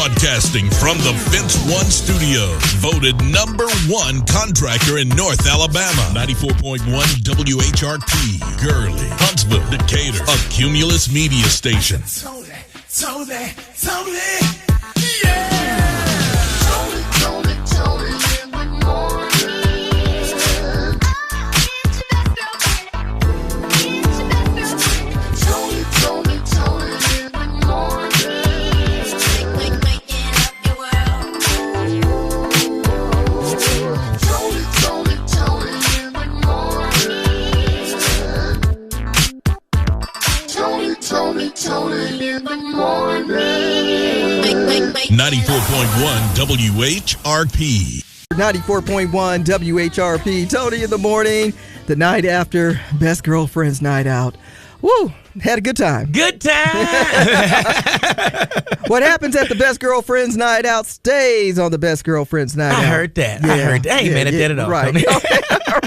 Broadcasting from the Fence One Studios. Voted #1 contractor in North Alabama. 94.1 WHRP. Gurley, Huntsville, Decatur. A Cumulus media station. Tony, yeah! Tony, in the morning. Tony, in the morning. Waking up your world. Tony, in the morning. Tony, in the morning. 94.1 WHRP. 94.1 WHRP. Tony in the morning. The night after Best Girlfriend's Night Out. Woo! Had a good time. Good time. What happens at the Best Girlfriend's Night Out stays on the Best Girlfriend's Night Out. I heard that. I ain't mad at that at all. Right.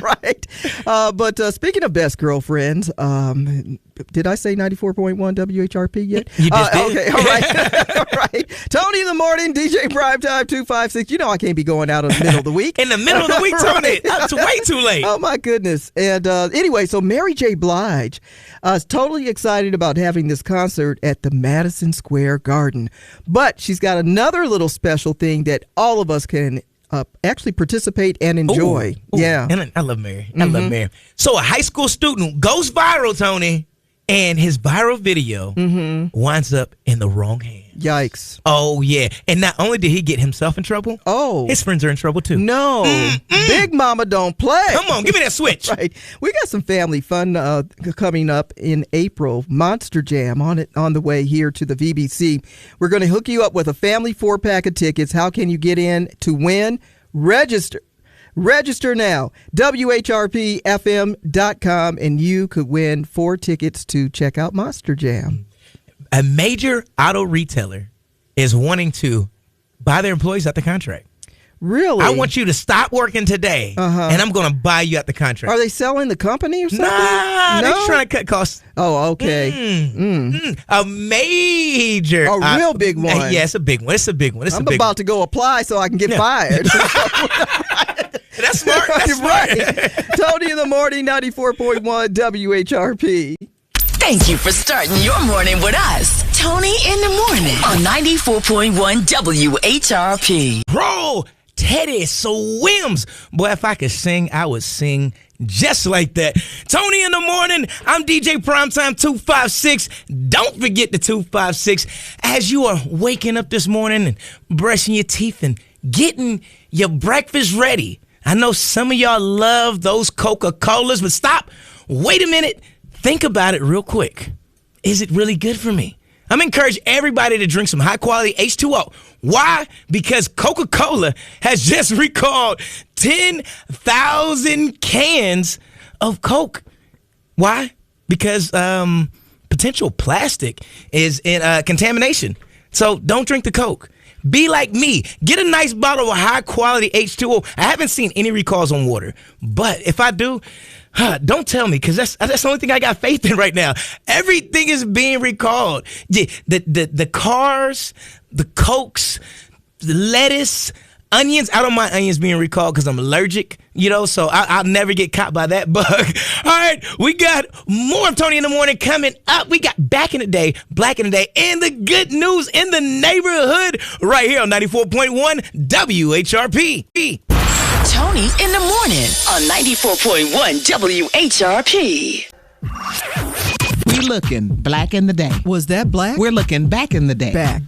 Right. But speaking of Best Girlfriends, did I say 94.1 WHRP yet? You just did. Okay, all right. All right. Tony in the morning, DJ Primetime 256. You know I can't be going out in the middle of the week. In the middle of the week, Tony. That's way too late. Oh, my goodness. And anyway, so Mary J. Blige is totally excited about having this concert at the Madison Square Garden. But she's got another little special thing that all of us can actually participate and enjoy. Ooh. Yeah. And I love Mary. I love Mary. So a high school student goes viral, Tony, and his viral video winds up in the wrong hands. Yikes. Oh, yeah. And not only did he get himself in trouble, his friends are in trouble, too. No. Big Mama don't play. Come on, give me that switch. Right. We got some family fun coming up in April. Monster Jam on the way here to the VBC. We're going to hook you up with a family 4-pack of tickets. How can you get in to win? Register now, WHRPFM.com, and you could win 4 tickets to check out Monster Jam. A major auto retailer is wanting to buy their employees out the contract. Really? I want you to stop working today, and I'm going to buy you out the contract. Are they selling the company or something? Nah, they're trying to cut costs. Oh, okay. A major. A real big one. Yeah, it's a big one. I'm about to go apply so I can get fired. That's smart. That's smart. Right. Tony in the morning, 94.1 WHRP. Thank you for starting your morning with us. Tony in the morning on 94.1 WHRP. Bro, Teddy Swims. Boy, if I could sing, I would sing just like that. Tony in the morning. I'm DJ Primetime 256. Don't forget the 256. As you are waking up this morning and brushing your teeth and getting your breakfast ready. I know some of y'all love those Coca-Colas, but stop. Wait a minute. Think about it real quick. Is it really good for me? I'm encouraging everybody to drink some high-quality H2O. Why? Because Coca-Cola has just recalled 10,000 cans of Coke. Why? Because potential plastic is in contamination. So don't drink the Coke. Be like me. Get a nice bottle of high-quality H2O. I haven't seen any recalls on water. But if I do, don't tell me, because that's the only thing I got faith in right now. Everything is being recalled. The cars, the Cokes, the lettuce, onions. I don't mind onions being recalled because I'm allergic, so I'll never get caught by that bug. All right, we got more of Tony in the morning coming up. We got Back in the Day, Black in the Day, and the good news in the neighborhood right here on 94.1 WHRP. Tony in the morning on 94.1 WHRP. We looking black in the day. Was that black? We're looking back in the day. Back.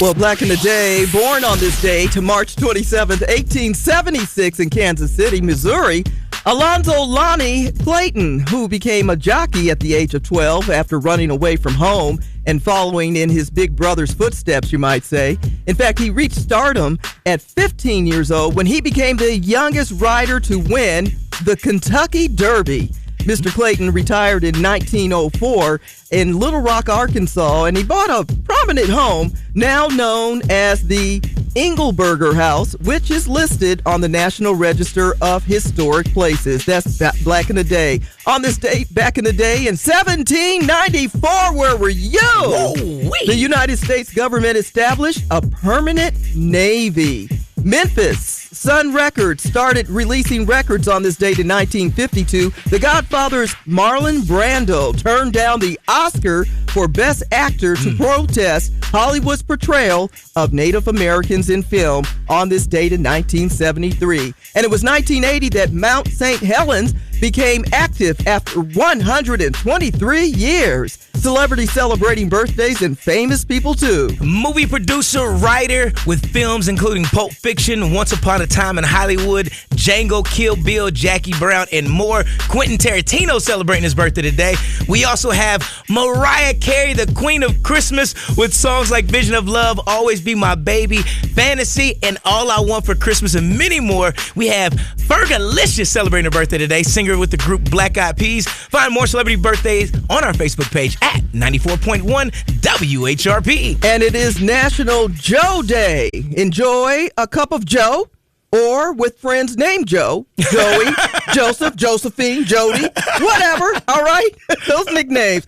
Well, Black in the Day, born on this day to March 27th, 1876 in Kansas City, Missouri, Alonzo Lonnie Clayton, who became a jockey at the age of 12 after running away from home and following in his big brother's footsteps, you might say. In fact, he reached stardom at 15 years old when he became the youngest rider to win the Kentucky Derby. Mr. Clayton retired in 1904 in Little Rock, Arkansas, and he bought a prominent home now known as the Engelberger House, which is listed on the National Register of Historic Places. That's back in the day. On this date, back in the day in 1794, where were you? Whoa-wee. The United States government established a permanent navy. Memphis Sun Records started releasing records on this date in 1952. The Godfather's Marlon Brando turned down the Oscar for Best Actor to protest Hollywood's portrayal of Native Americans in film on this date in 1973. And it was 1980 that Mount St. Helens became active after 123 years. Celebrities celebrating birthdays and famous people too. Movie producer, writer with films including Pulp Fiction, Once Upon a Time in Hollywood, Django, Kill Bill, Jackie Brown, and more. Quentin Tarantino celebrating his birthday today. We also have Mariah Carey, the Queen of Christmas, with songs like Vision of Love, Always Be My Baby, Fantasy, and All I Want for Christmas, and many more. We have Fergalicious celebrating her birthday today, singer with the group Black Eyed Peas. Find more celebrity birthdays on our Facebook page at 94.1 WHRP. And it is National Joe Day. Enjoy a cup of Joe, or with friends named Joe, Joey, Joseph, Josephine, Jody, whatever. All right? Those nicknames.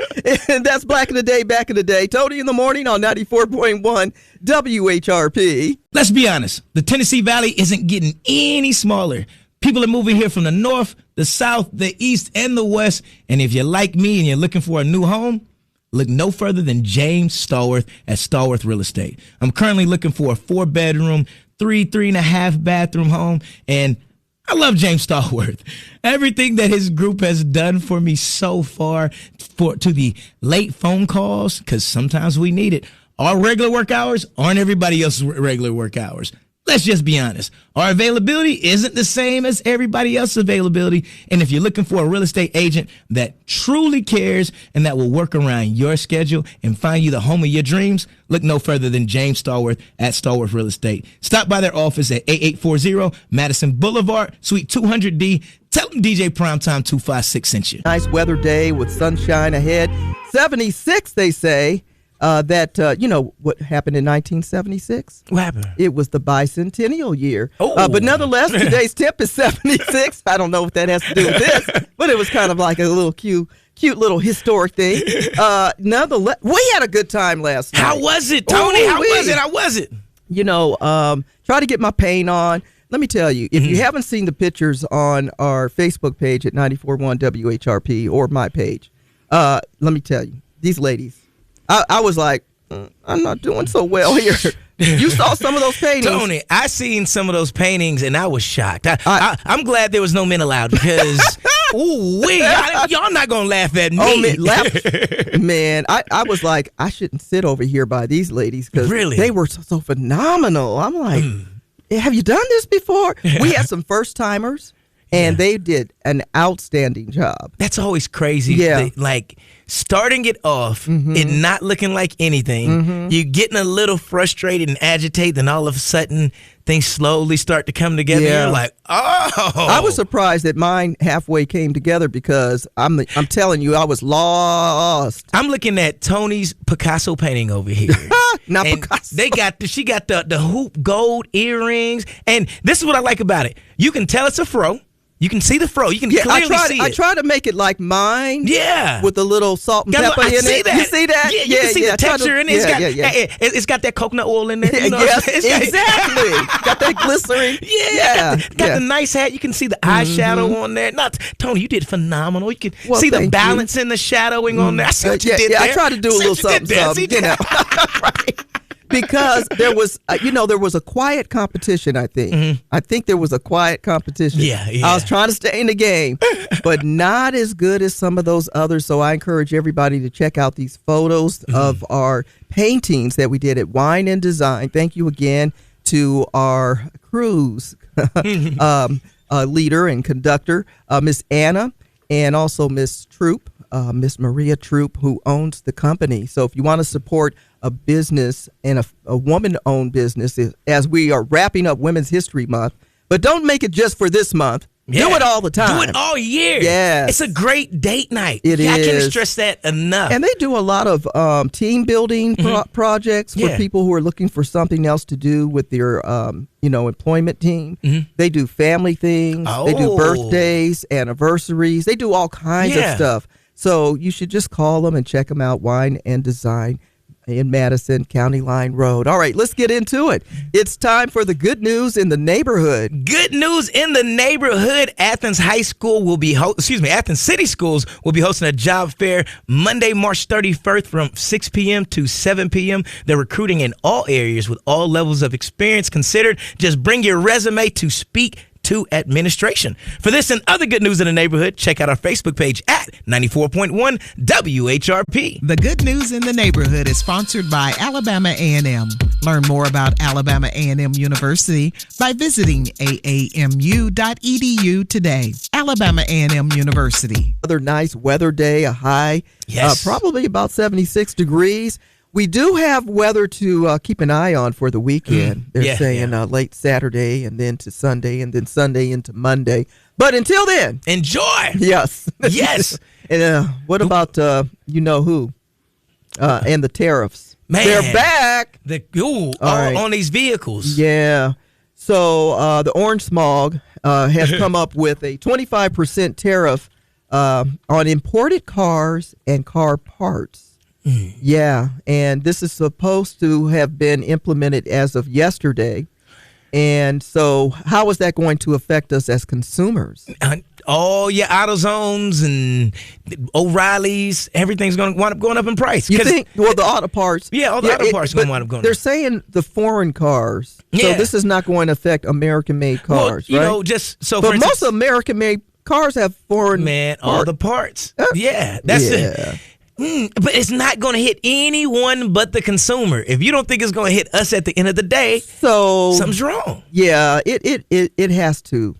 And that's Black in the Day, back in the day. Tony in the morning on 94.1 WHRP. Let's be honest. The Tennessee Valley isn't getting any smaller. People are moving here from the north, the south, the east, and the west. And if you're like me and you're looking for a new home, look no further than James Stallworth at Stallworth Real Estate. I'm currently looking for a 4-bedroom, 3.5 bathroom home, and I love James Stallworth. Everything that his group has done for me so far, to the late phone calls, because sometimes we need it. Our regular work hours aren't everybody else's regular work hours. Let's just be honest. Our availability isn't the same as everybody else's availability. And if you're looking for a real estate agent that truly cares and that will work around your schedule and find you the home of your dreams, look no further than James Stallworth at Stallworth Real Estate. Stop by their office at 8840 Madison Boulevard, Suite 200D. Tell them DJ Primetime 256 sent you. Nice weather day with sunshine ahead. 76, they say. You know what happened in 1976? What happened? It was the bicentennial year. Oh. But nonetheless, today's temp is 76. I don't know what that has to do with this, but it was kind of like a little cute little historic thing. Nonetheless, we had a good time last night. How was it, Tony? How was it? How was it? You know, try to get my paint on. Let me tell you, if you haven't seen the pictures on our Facebook page at 94.1 WHRP or my page, let me tell you, these ladies, I was like, I'm not doing so well here. You saw some of those paintings. Tony, I seen some of those paintings and I was shocked. I'm glad there was no men allowed because, y'all not going to laugh at me. Oh, man, I was like, I shouldn't sit over here by these ladies because Really? they were so phenomenal. I'm like, have you done this before? We had some first timers. And they did an outstanding job. That's always crazy. Yeah. Like starting it off and not looking like anything. You're getting a little frustrated and agitated, and all of a sudden things slowly start to come together. Yeah. You're like, oh. I was surprised that mine halfway came together because I'm telling you, I was lost. I'm looking at Tony's Picasso painting over here. Not and Picasso. she got the hoop gold earrings. And this is what I like about it. You can tell it's a fro. You can see the fro. You can clearly see it. I try to make it like mine. Yeah. With a little salt and pepper in it. That. You see that? Yeah, you can see the texture in it. It's got that coconut oil in there. You know yes, exactly. Got that glycerin. Yeah. Got the nice hat. You can see the eyeshadow on there. Tony, you did phenomenal. You can see the balance in the shadowing on there. I see what you did there. I tried to do a little something. You know. Right. Because there was a quiet competition, I think. I think there was a quiet competition. Yeah. I was trying to stay in the game, but not as good as some of those others. So I encourage everybody to check out these photos of our paintings that we did at Wine and Design. Thank you again to our cruise leader and conductor, Miss Anna, and also Miss Troop, Miss Maria Troop, who owns the company. So if you want to support a business and a woman-owned business as we are wrapping up Women's History Month, but don't make it just for this month. Yeah. Do it all the time. Do it all year. Yes. It's a great date night. It I can't is. stress that enough. And they do a lot of team building projects for Yeah. people who are looking for something else to do with their, employment team. They do family things. They do Oh. birthdays, anniversaries. They do all kinds of Yeah. stuff. So you should just call them and check them out. Wine and Design in Madison, County Line Road. All right, let's get into it. It's time for the good news in the neighborhood. Good news in the neighborhood. Athens City Schools will be hosting a job fair Monday, March 31st from 6 p.m. to 7 p.m. They're recruiting in all areas with all levels of experience considered. Just bring your resume to speak to administration. For this and other good news in the neighborhood, check out our Facebook page at 94.1 WHRP. The Good News in the Neighborhood is sponsored by Alabama A&M. Learn more about Alabama A&M University by visiting aamu.edu today. Alabama A&M University. Another nice weather day, a high, Yes. probably about 76 degrees. We do have weather to keep an eye on for the weekend. They're Yeah, saying late Saturday and then to Sunday and then Sunday into Monday. But until then, Enjoy. yes. Yes. And what about you-know-who and the tariffs? Man. They're back. All on these vehicles. Yeah. So the Orange Smog has come up with a 25% tariff on imported cars and car parts. Yeah, and this is supposed to have been implemented as of yesterday. And so how is that going to affect us as consumers? All your AutoZones and O'Reilly's, everything's going to wind up going up in price. You think? Well, the auto parts. Yeah, all the auto parts are going to wind up going up. They're saying the foreign cars. So Yeah. this is not going to affect American-made cars, well, right? just so But for most instance, American-made cars have foreign all the parts. Yeah, that's Yeah. it. But it's not going to hit anyone but the consumer. If you don't think it's going to hit us at the end of the day, So something's wrong. yeah, it has to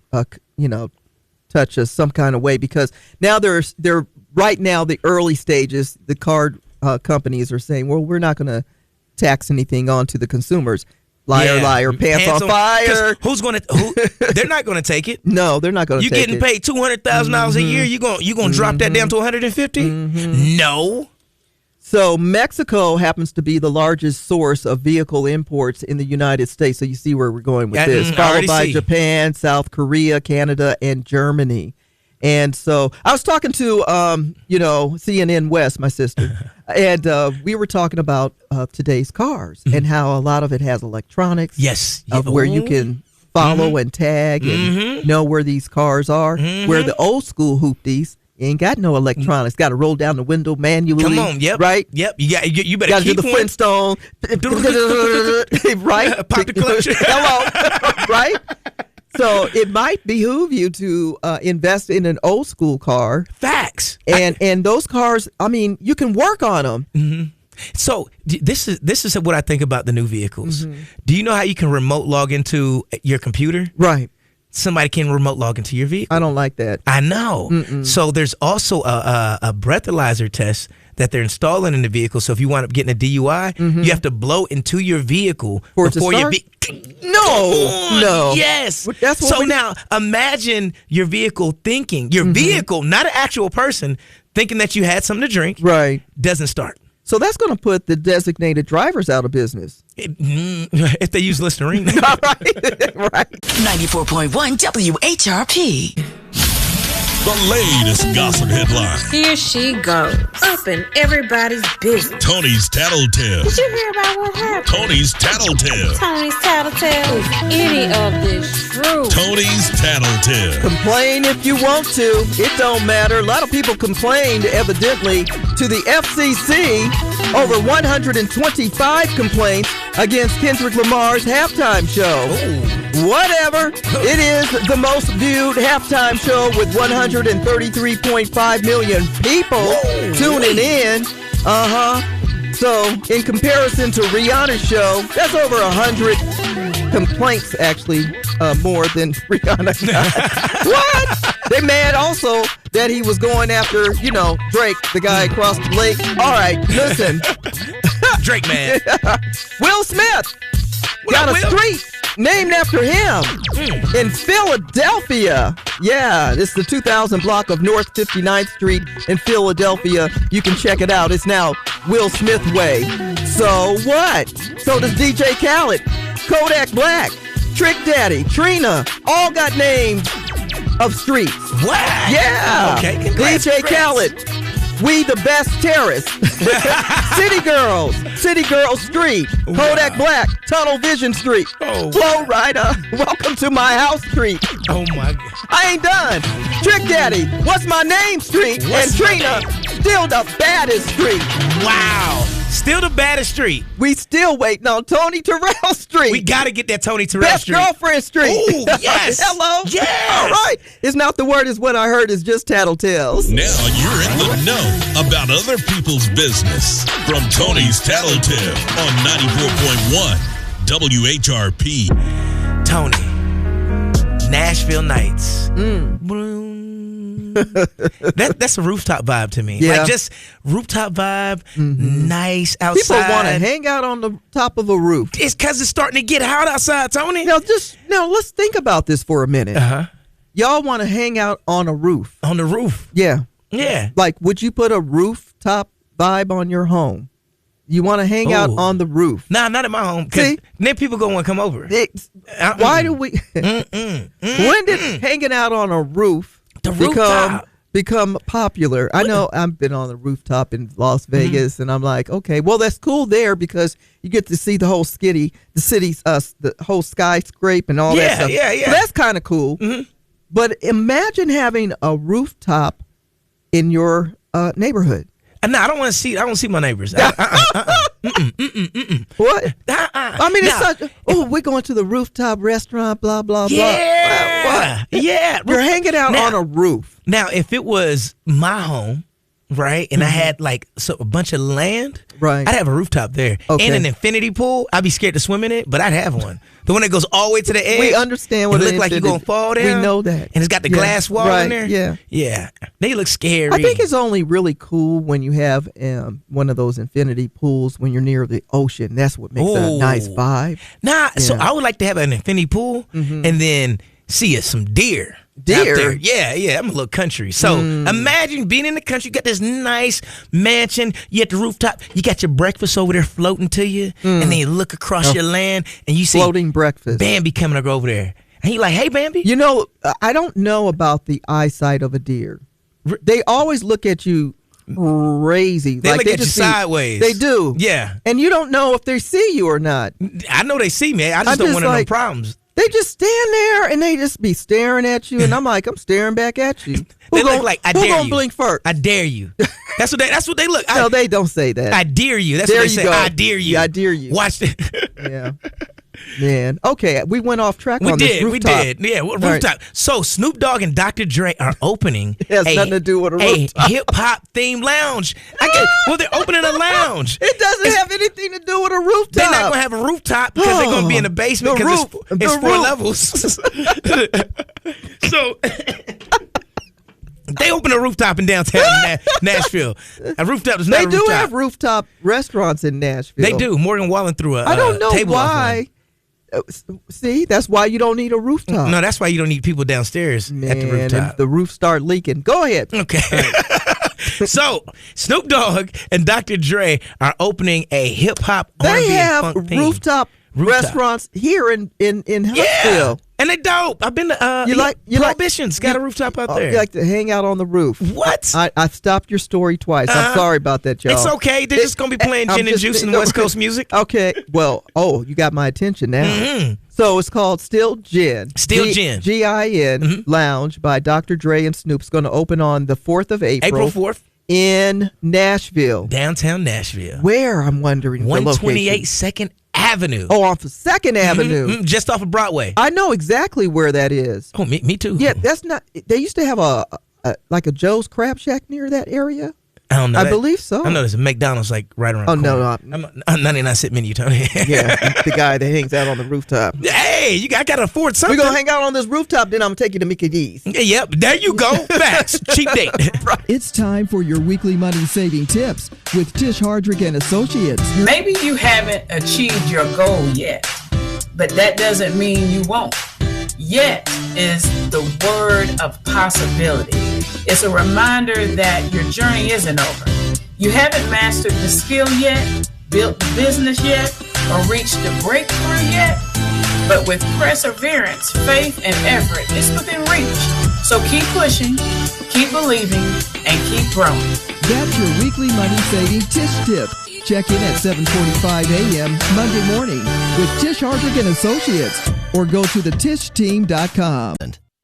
touch us some kind of way, because now they're right now the early stages. The car companies are saying, well, we're not going to tax anything onto the consumers. Liar, Yeah. liar, pants on fire. 'Cause they're not going to take it. No, they're not going to You take getting it. paid $200,000 a year? You going to drop that down to 150? No. So Mexico happens to be the largest source of vehicle imports in the United States. So you see where we're going with this. I Followed already by see. Japan, South Korea, Canada, and Germany. And so I was talking to, CNN West, my sister, and we were talking about today's cars and how a lot of it has electronics. Yes. Of where you can follow and tag and know where these cars are. Where the old school hoopties, you ain't got no electronics. Got to roll down the window manually. Come on, yep. Right? Yep. You better Got to do keep the one. Flintstone. Right? Pop the clutch. Hello. Right? So it might behoove you to invest in an old school car. Facts. And those cars, I mean, you can work on them. So this is what I think about the new vehicles. Do you know how you can remote log into your computer? Right. Somebody can remote log into your vehicle. I don't like that. I know. So there's also a breathalyzer test that they're installing in the vehicle. So if you wind up getting a DUI, you have to blow into your vehicle For it to before start? No. Yes. That's what so we- now imagine your vehicle thinking, your vehicle, not an actual person, thinking that you had something to drink, Right. doesn't start. So that's going to put the designated drivers out of business. If they use Listerine. Right. 94.1 WHRP. The latest gossip headline. Here she goes, up in everybody's business. Tony's Tattletale. Did you hear about what happened? Tony's Tattletale. Tony's Tattletale. Is any of this true? Tony's Tattletale. Complain if you want to. It don't matter. A lot of people complained, evidently, to the FCC over 125 complaints against Kendrick Lamar's halftime show. Whatever. It is the most viewed halftime show with 133.5 million people tuning in. So, in comparison to Rihanna's show, that's over 100 complaints, actually, more than Rihanna got. What? They mad also that he was going after, Drake, the guy across the lake. All right, listen. Drake, man. Will Smith What got up, a Will? street named after him in Philadelphia. Yeah, it's the 2000 block of North 59th Street in Philadelphia. You can check it out. It's now Will Smith Way. So what? So does DJ Khaled, Kodak Black, Trick Daddy, Trina, all got names of streets. What? Yeah. Okay, congrats, DJ congrats. Khaled, We the Best Terrace. City Girls Street. Kodak Black, Tunnel Vision Street. Oh, Flow Rider, Welcome to My House Street. Oh my God. I ain't done. Trick Daddy, What's My Name Street. What's and my Trina, name? Still the Baddest Street. Wow. Still the baddest street. We still waiting on Tony Terrell Street. We got to get that Tony Terrell Best Street. Girlfriend Street. Ooh, yes. Hello. Yes. All right. It's not the word is what I heard. It's just tattletales. Now you're in the know about other people's business from Tony's Tattletale on 94.1 WHRP. Tony, Nashville Nights. That's a rooftop vibe to me. Yeah. Like just rooftop vibe, nice outside. People want to hang out on the top of a roof. It's because it's starting to get hot outside, Tony. Now let's think about this for a minute. Uh-huh. Y'all want to hang out on a roof. On the roof. Yeah. Yeah. Like, would you put a rooftop vibe on your home? You want to hang out Ooh. on the roof. Nah, not at my home. Because See? then people going to want to come over. Why do we... When did hanging out on a roof The rooftop. become popular? I know I've been on the rooftop in Las Vegas, and I'm like, okay, well, that's cool there because you get to see the whole the city's, the whole skyscraper and all that stuff. Yeah. So that's kind of cool. But imagine having a rooftop in your neighborhood. No, I don't want to see. I don't see my neighbors. What? I mean, it's such. Oh, we're going to the rooftop restaurant. Blah blah Yeah. blah. What? Yeah. You're hanging out on a roof. Now, if it was my home, right, and I had like a bunch of land, Right. I'd have a rooftop there Okay. and an infinity pool. I'd be scared to swim in it, but I'd have one. The one that goes all the way to the edge. We understand what it it look like you're gonna fall down. We know that, and it's got the Yeah. glass wall Right. in there. Yeah. They look scary. I think it's only really cool when you have one of those infinity pools when you're near the ocean. That's what makes it a nice Ooh. vibe. So Yeah. I would like to have an infinity pool and then see some deer. Deer? Out there. Yeah. I'm a little country. So imagine being in the country. You got this nice mansion. You at the rooftop. You got your breakfast over there floating to you. And then you look across your land and you see Floating breakfast. Bambi coming over there. And you like, hey, Bambi. You know, I don't know about the eyesight of a deer. They always look at you crazy. They like look they at you just sideways. They do. Yeah. And you don't know if they see you or not. I know they see me. I just I'm don't just want no like- problems. They just stand there and they just be staring at you, and I'm like, I'm staring back at you. They look like, I who dare gonna you. blink first? I dare you. That's what they look. No, they don't say that. I dare you. That's There what they you say. go. I dare you. Yeah, I dare you. Watch it. Yeah. Man. Okay, we went off track on this We rooftop. did. Yeah, right. rooftop. So Snoop Dogg and Dr. Dre are opening It has nothing to do with a rooftop. hip hop themed lounge. They're opening a lounge. It doesn't have anything to do with a rooftop. They're not gonna have a rooftop because they're gonna be in the basement The because roof. it's The 4 roof. levels. So they open a rooftop in downtown Nashville. A rooftop is not They a do rooftop. have rooftop restaurants in Nashville. They do. Morgan Wallen threw a I don't know table off why. See, that's why you don't need a rooftop. one. No, that's why you don't need people downstairs Man, at the and rooftop. the roof start leaking. Go ahead. Okay. So Snoop Dogg and Dr. Dre are opening a hip hop. They R&B and have funk theme. rooftop restaurants here in Huntsville. And they dope. I've been to You like Prohibition's got a rooftop out there. You like to hang out on the roof. What? I've stopped your story twice. I'm sorry about that, y'all. It's okay. They're just gonna be playing I'm gin and just- juice and West Coast music. Okay. Well, you got my attention now. So it's called Still Gin. Still Gin. Gin Lounge by Dr. Dre and Snoop. It's going to open on the 4th of April. April 4th, in Nashville. downtown Nashville. Where, I'm wondering, the 128 location. 2nd Avenue. Oh, off of 2nd Avenue. Just off of Broadway. I know exactly where that is. Oh, me too. Yeah, that's not. They used to have a Joe's Crab Shack near that area. I don't know. I believe so. I know there's a McDonald's like right around. Oh, the no, corner. I'm 99 cent menu, Tony. Yeah, the guy that hangs out on the rooftop. Hey, I gotta afford something. We're going to hang out on this rooftop, then I'm going to take you to Mickey D's. Yep, there you go. Facts. Cheap date. It's time for your weekly money saving tips with Tish Hardrick and Associates. Maybe you haven't achieved your goal yet, but that doesn't mean you won't. Yet is the word of possibility. It's a reminder that your journey isn't over. You haven't mastered the skill yet, built the business yet, or reached the breakthrough yet. But with perseverance, faith, and effort, it's within reach. So keep pushing, keep believing, and keep growing. That's your weekly money saving Tish Tip. Check in at 7:45 a.m. Monday morning with Tish Hardrick and Associates, or go to thetishteam.com.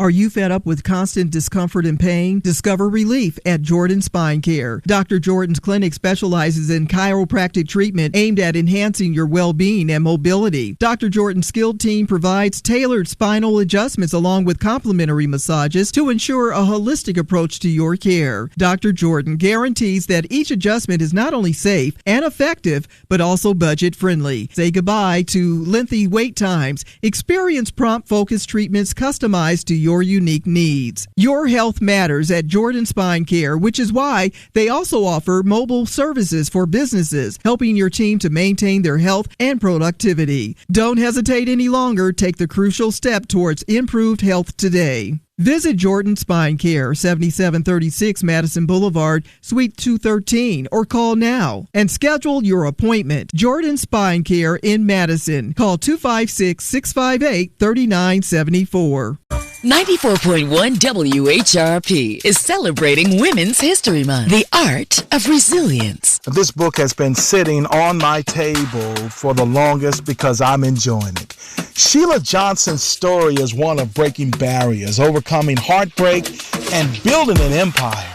Are you fed up with constant discomfort and pain? Discover relief at Jordan Spine Care. Dr. Jordan's clinic specializes in chiropractic treatment aimed at enhancing your well-being and mobility. Dr. Jordan's skilled team provides tailored spinal adjustments along with complimentary massages to ensure a holistic approach to your care. Dr. Jordan guarantees that each adjustment is not only safe and effective, but also budget-friendly. Say goodbye to lengthy wait times. Experience prompt, focused treatments customized to your unique needs. Your health matters at Jordan Spine Care, which is why they also offer mobile services for businesses, helping your team to maintain their health and productivity. Don't hesitate any longer. Take the crucial step towards improved health today. Visit Jordan Spine Care, 7736 Madison Boulevard, Suite 213, or call now and schedule your appointment. Jordan Spine Care in Madison. Call 256-658-3974. 94.1 WHRP is celebrating Women's History Month, the art of resilience. This book has been sitting on my table for the longest because I'm enjoying it. Sheila Johnson's story is one of breaking barriers, overcoming heartbreak, and building an empire.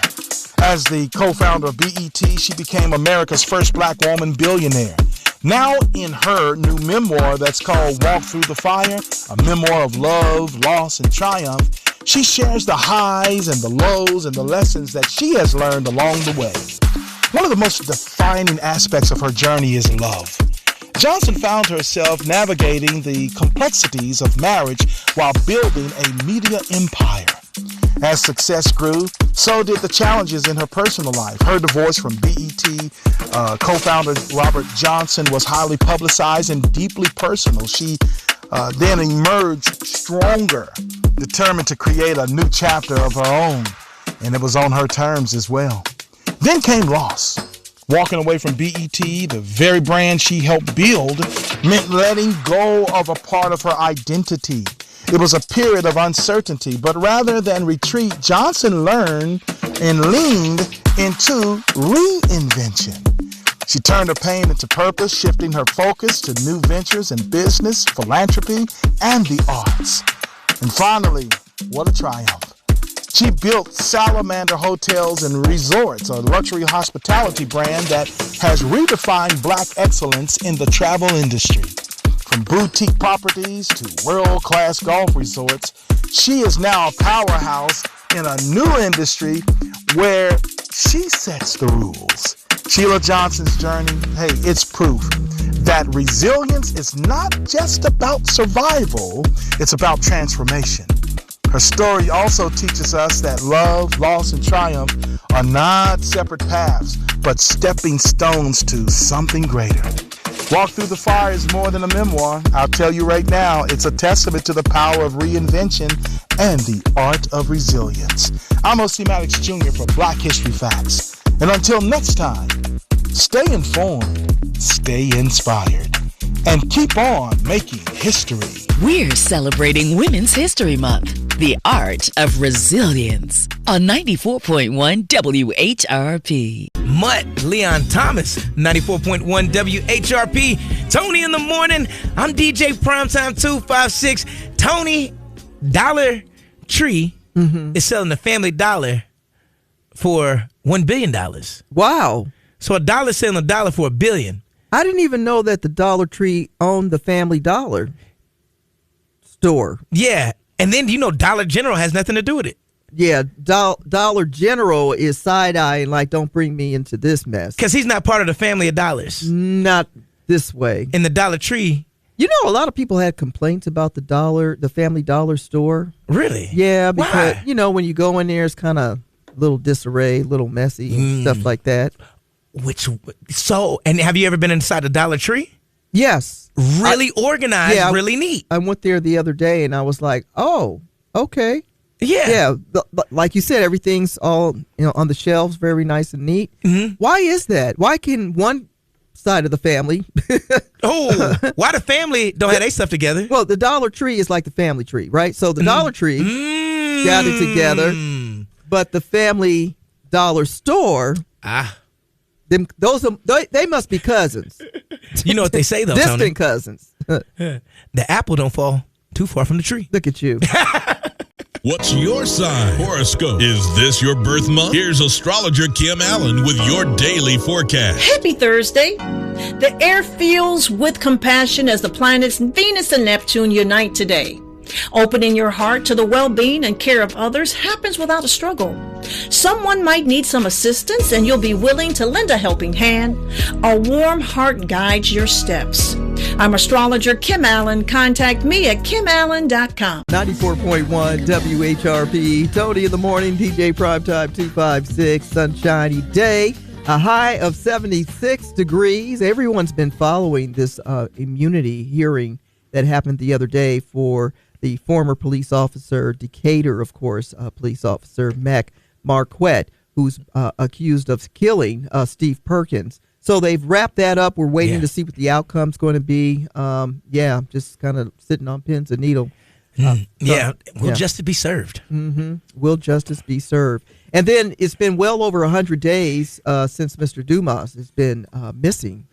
As the co-founder of BET, she became America's first black woman billionaire. Now in her new memoir that's called Walk Through the Fire, a memoir of love, loss, and triumph, she shares the highs and the lows and the lessons that she has learned along the way. One of the most defining aspects of her journey is love. Johnson found herself navigating the complexities of marriage while building a media empire. As success grew, so did the challenges in her personal life. Her divorce from BET co-founder Robert Johnson was highly publicized and deeply personal. She then emerged stronger, determined to create a new chapter of her own, and it was on her terms as well. Then came loss. Walking away from BET, the very brand she helped build, meant letting go of a part of her identity. It was a period of uncertainty, but rather than retreat, Johnson learned and leaned into reinvention. She turned her pain into purpose, shifting her focus to new ventures in business, philanthropy, and the arts. And finally, what a triumph. She built Salamander Hotels and Resorts, a luxury hospitality brand that has redefined black excellence in the travel industry. From boutique properties to world-class golf resorts, she is now a powerhouse in a new industry where she sets the rules. Sheila Johnson's journey, hey, it's proof that resilience is not just about survival, it's about transformation. Her story also teaches us that love, loss, and triumph are not separate paths, but stepping stones to something greater. Walk Through the Fire is more than a memoir. I'll tell you right now, it's a testament to the power of reinvention and the art of resilience. I'm O.C. Maddox Jr. for Black History Facts. And until next time, stay informed, stay inspired, and keep on making history. We're celebrating Women's History Month, the art of resilience, on 94.1 WHRP. Mutt, Leon Thomas, 94.1 WHRP. Tony in the morning. I'm DJ Primetime 256. Tony, Dollar Tree is selling the Family Dollar for $1 billion. Wow. So a dollar selling a dollar for $1 billion. I didn't even know that the Dollar Tree owned the Family Dollar store. Yeah. And then, Dollar General has nothing to do with it. Yeah, Dollar General is side-eyeing like, don't bring me into this mess. Because he's not part of the family of dollars. Not this way. In the Dollar Tree. A lot of people had complaints about the Family Dollar store. Really? Yeah, because, why? When you go in there, it's kind of a little disarray, a little messy and stuff like that. And have you ever been inside the Dollar Tree? Yes. really organized, yeah, really neat. I went there the other day and I was like, oh, okay. Yeah. Yeah. Like you said, everything's all on the shelves, very nice and neat. Mm-hmm. Why is that? Why can one side of the family why the family don't have their stuff together? Well, the Dollar Tree is like the family tree, right? So the Dollar Tree got it together, but the family dollar store, they must be cousins. You know what they say though, distant Tony? Cousins. The apple don't fall too far from the tree. Look at you. What's your sign? Horoscope. Is this your birth month? Here's astrologer Kim Allen with your daily forecast. Happy Thursday. The air fills with compassion as the planets Venus and Neptune unite today. Opening your heart to the well-being and care of others happens without a struggle. Someone might need some assistance and you'll be willing to lend a helping hand. A warm heart guides your steps. I'm astrologer Kim Allen. Contact me at kimallen.com. 94.1 WHRP. Tony in the morning, DJ Primetime 256. Sunshiny day. A high of 76 degrees. Everyone's been following this immunity hearing that happened the other day for the former police officer, Decatur, of course, police officer Mac Marquette, who's accused of killing Steve Perkins. So they've wrapped that up. We're waiting to see what the outcome's going to be. Just kind of sitting on pins and needles. Will justice be served? Mm-hmm. Will justice be served? And then it's been well over 100 days since Mr. Dumas has been missing.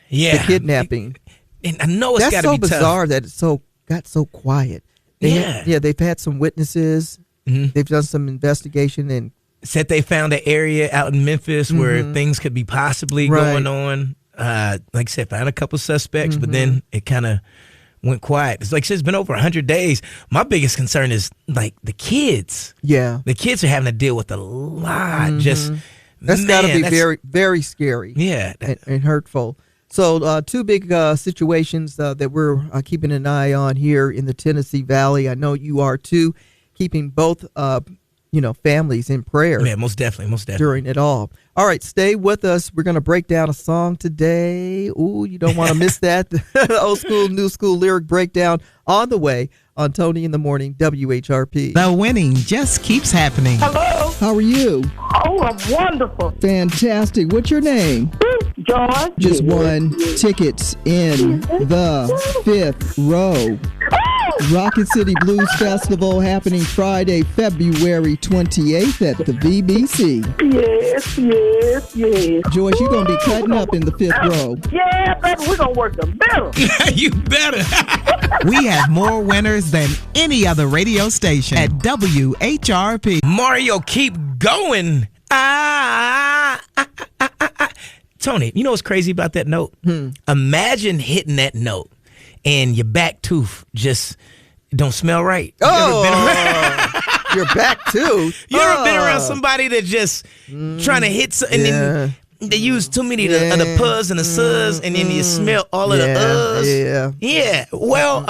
Yeah. The kidnapping. And I know it's got to be That's so bizarre that it's got so quiet. They've had some witnesses. Mm-hmm. They've done some investigation and said they found an area out in Memphis where things could be possibly going on. Like I said, found a couple suspects, but then it kind of went quiet. It's like, it's been over 100 days. My biggest concern is like the kids. Yeah. The kids are having to deal with a lot. That's got to be very, very scary. Yeah. And hurtful. So two big situations that we're keeping an eye on here in the Tennessee Valley. I know you are too, keeping both families in prayer. Yeah, most definitely. During it all. All right, stay with us. We're going to break down a song today. Ooh, you don't want to miss that. Old school, new school lyric breakdown on the way on Tony in the Morning, WHRP. The winning just keeps happening. Hello. How are you? Oh, I'm wonderful. Fantastic. What's your name? George. Just won tickets in the 5th row. Rocket City Blues Festival happening Friday, February 28th at the BBC. Yes. Joyce, you're going to be cutting up in the 5th row. Yeah, baby, we're going to work the middle. You better. We have more winners than any other radio station at WHRP. Mario, keep going. Tony, you know what's crazy about that note? Imagine hitting that note and your back tooth just don't smell right. Your back tooth? You ever been around somebody that just trying to hit something and then they use too many of the puzz and the suds and then you smell all of the uhs? Yeah. Well,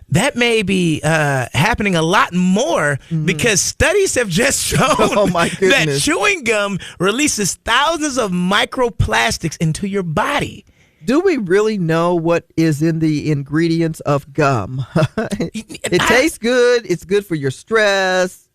that may be happening a lot more because studies have just shown that chewing gum releases thousands of microplastics into your body. Do we really know what is in the ingredients of gum? It tastes good. It's good for your stress.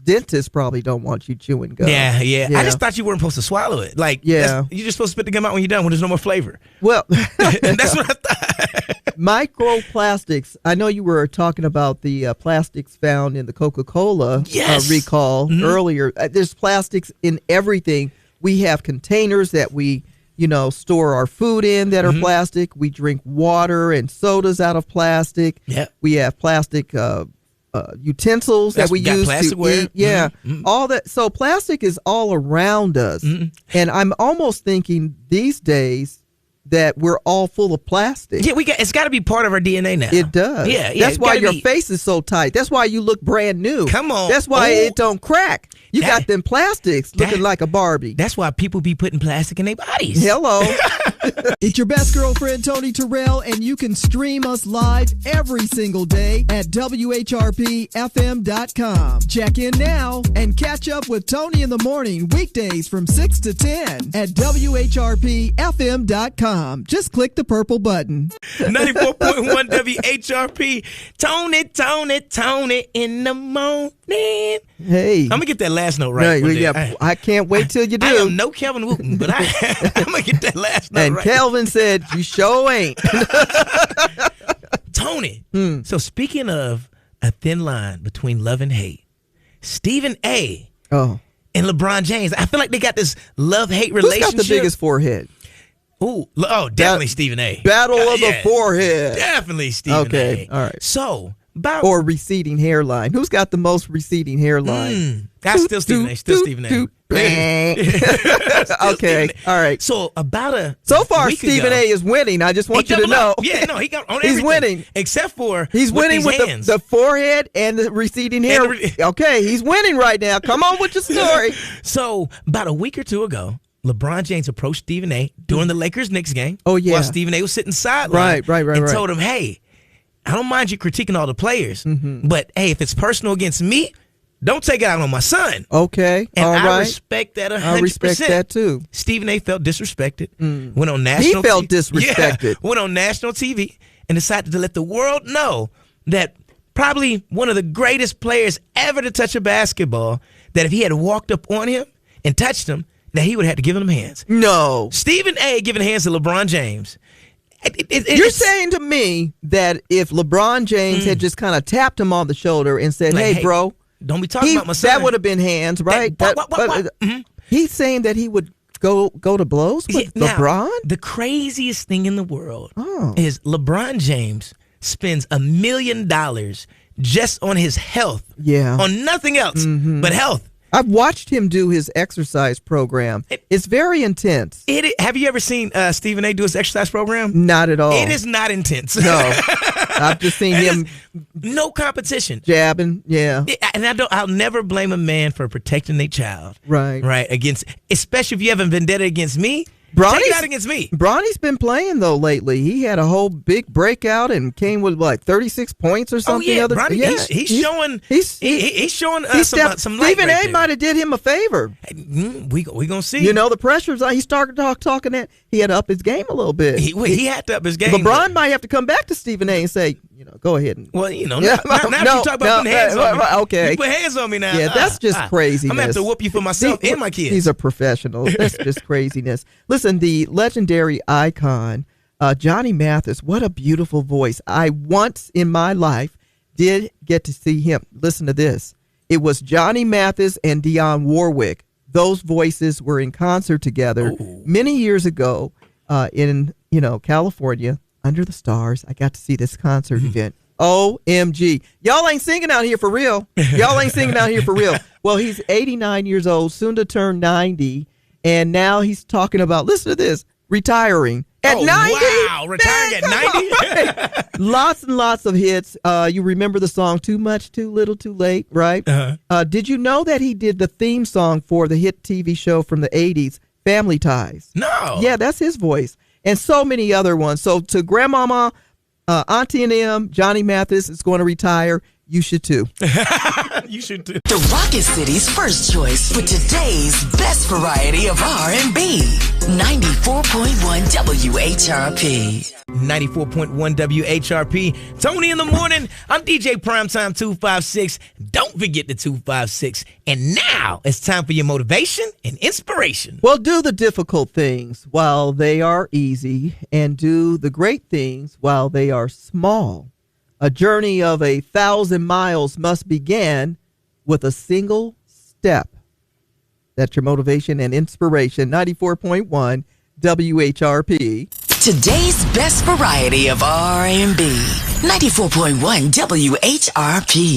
Dentists probably don't want you chewing gum. Yeah. I just thought you weren't supposed to swallow it. Like, you're just supposed to spit the gum out when you're done, when there's no more flavor. Well, that's what I thought. Microplastics. I know you were talking about the plastics found in the Coca-Cola recall earlier. There's plastics in everything. We have containers that we store our food in that are plastic. We drink water and sodas out of plastic. Yeah. We have plastic utensils that we use to eat. All that. So plastic is all around us. And I'm almost thinking these days that we're all full of plastic. Yeah, it's got to be part of our DNA now. It does. Yeah. That's why your face is so tight. That's why you look brand new. Come on. That's why it don't crack. You got them plastics looking like a Barbie. That's why people be putting plastic in their bodies. Hello. It's your best girlfriend, Tony Terrell, and you can stream us live every single day at WHRPFM.com. Check in now and catch up with Tony in the morning, weekdays from 6 to 10 at WHRPFM.com. Just click the purple button. 94.1 WHRP. Tony in the morning. Hey. I'm going to get that last note right. No, yeah, I can't wait till you do. I am no Kelvin Wooten, but I'm going to get that last note and right. Kelvin said, you sure ain't. Tony. So speaking of a thin line between love and hate, Stephen A. Oh. and LeBron James, I feel like they got this love-hate relationship. Who's got the biggest forehead? Definitely Stephen A. Battle of the forehead. Definitely Stephen A. Okay, all right. So, or receding hairline. Who's got the most receding hairline? That's still Stephen A. Still Stephen A. Okay, all right. So so far Stephen A. is winning. I just want you to know. Yeah, no, he got on He's everything. winning. Except for he's winning with the forehead and the receding hair. Okay, he's winning right now. Come on with your story. So about a week or two ago, LeBron James approached Stephen A. during the Lakers-Knicks game. Oh, yeah. While Stephen A. was sitting sideline. Right. And told him, hey, I don't mind you critiquing all the players, but hey, if it's personal against me, don't take it out on my son. Okay, and all right. I respect that 100%. I respect that too. Stephen A. felt disrespected. Went on national. He felt disrespected. Yeah, went on national TV and decided to let the world know that probably one of the greatest players ever to touch a basketball, that if he had walked up on him and touched him, that he would have had to give him hands. No. Stephen A. giving hands to LeBron James. You're saying to me that if LeBron James had just kind of tapped him on the shoulder and said, hey, bro, don't be talking about my son. That would have been hands, right? He's saying that he would go to blows with LeBron? The craziest thing in the world is LeBron James spends $1 million just on his health. Yeah. On nothing else but health. I've watched him do his exercise program. It's very intense. Have you ever seen Stephen A. do his exercise program? Not at all. It is not intense. No. I've just seen him. No competition. Jabbing, yeah. And I'll never blame a man for protecting their child. Right. Right. Especially if you have a vendetta against me. Take it out against me. Bronny's been playing though lately. He had a whole big breakout and came with like 36 points or something. Bronny, he's showing. He's showing some light. Stephen A. might have did him a favor. We gonna see. You know the pressure's on. He started talking that he had to up his game a little bit. He had to up his game. LeBron might have to come back to Stephen A. and say, go ahead and. Well, now you talk about putting hands on me. Okay, you put hands on me now. Yeah, that's just craziness. I'm gonna have to whoop you for myself and my kids. These are professionals. That's just craziness. Listen, the legendary icon, Johnny Mathis. What a beautiful voice. I once in my life did get to see him. Listen to this. It was Johnny Mathis and Dionne Warwick. Those voices were in concert together many years ago in California. Under the stars, I got to see this concert event. OMG. Y'all ain't singing out here for real. Well, he's 89 years old, soon to turn 90, and now he's talking about, listen to this, retiring at 90. Wow, retiring at 90? Lots and lots of hits. You remember the song Too Much, Too Little, Too Late, right? Did you know that he did the theme song for the hit TV show from the 80s, Family Ties? No. Yeah, that's his voice. And so many other ones. So to Grandmama, Auntie and M, Johnny Mathis is going to retire. You should too. You should too. The Rocket City's first choice for today's best variety of R&B. 94.1 WHRP. 94.1 WHRP. Tony in the morning. I'm DJ Primetime 256. Don't forget the 256. And now it's time for your motivation and inspiration. Well, do the difficult things while they are easy, and do the great things while they are small. A journey of 1,000 miles must begin with a single step. That's your motivation and inspiration. 94.1 WHRP. Today's best variety of R&B. 94.1 WHRP.